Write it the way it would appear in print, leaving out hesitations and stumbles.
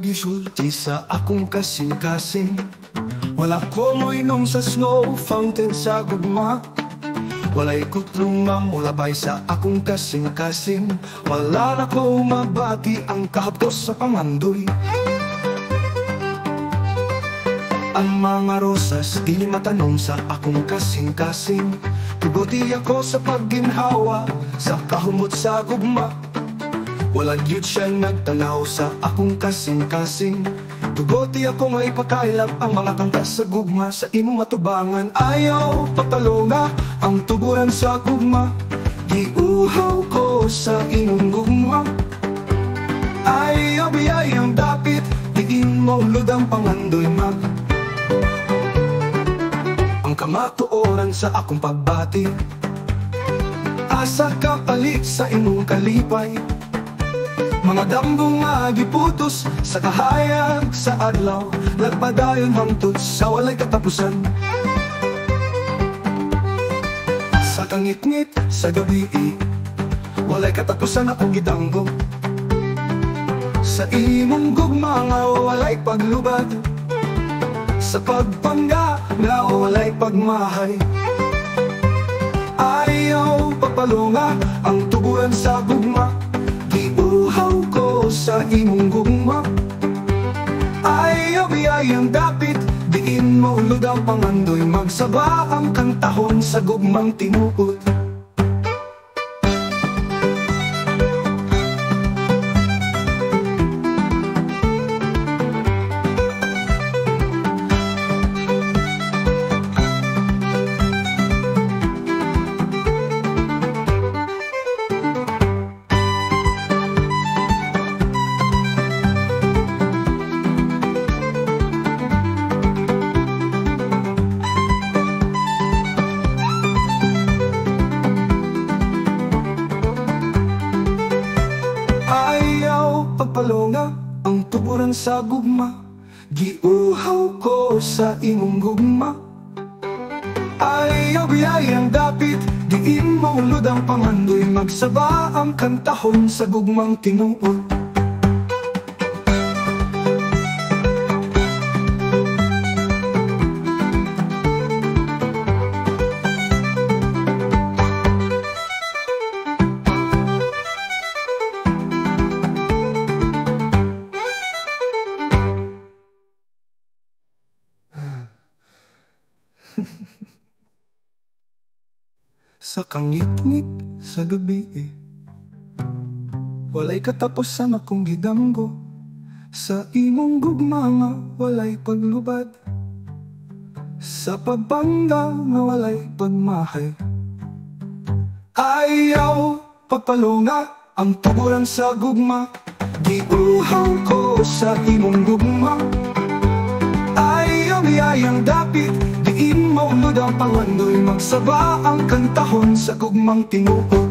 gisulti sa akong kasing-kasing. Wala ko moinom sa snow fountain sa gugma. Walay kutlumang mulabay sa akong kasing-kasing. Wala na ko mabati ang kahapos sa pangandoy. Ang mga rosas di matanong sa akong kasing-kasing. Tuguti ako sa pagginhawa sa kahumot sa gugma. Wala gyud siya nagtanaw sa akong kasing-kasing. Tuguti ako nga ipakailap ang mga kanta sa gugma. Sa imong matubangan ayaw patalonga ang tuburan sa gugma. Giuhaw ko sa imong gugma. Ayaw biyayang dapit, diin mo ludang pangandoy mag. Ang kamatuoran sa akong pagbati, asa ka palit sa imong kalipay. Mga dambong nga giputos sa kahayag sa adlaw, nagpadayon hangtod sa walay katapusan. Sa kangit-ngit sa gabi, walay katapusan akong gidanggo. Sa imong gugma nga walay paglubad, sa pagpangga nga walay pagmahay. Ayaw papalunga ang tuburan sa gugma. Giuhaw ko sa imong gugma. Ayaw biyayang dapit, diin mo ludang pangandoy. Magsaba ang kantahon sa gugmang tinuod. Pagpalonga ang tuburan sa gugma. Giuhaw ko sa imong gugma. Ayaw biyayang dapit, diin mo ludang pangandoy. Magsaba ang kantahon sa gugmang tinuod. Sa kangit-ngit sa gabi, walay katapusan akong gidanggo. Sa imong gugma nga walay paglubad, sa pagpangga nga walay pagmahay. Ayaw pagpalunga ang tuburan sa gugma. Giuhaw ko sa imong gugma. Ayaw biyayang dapit, diin mo ludang pangandoy. Magsaba ang kantahon sa gugmang tinuod.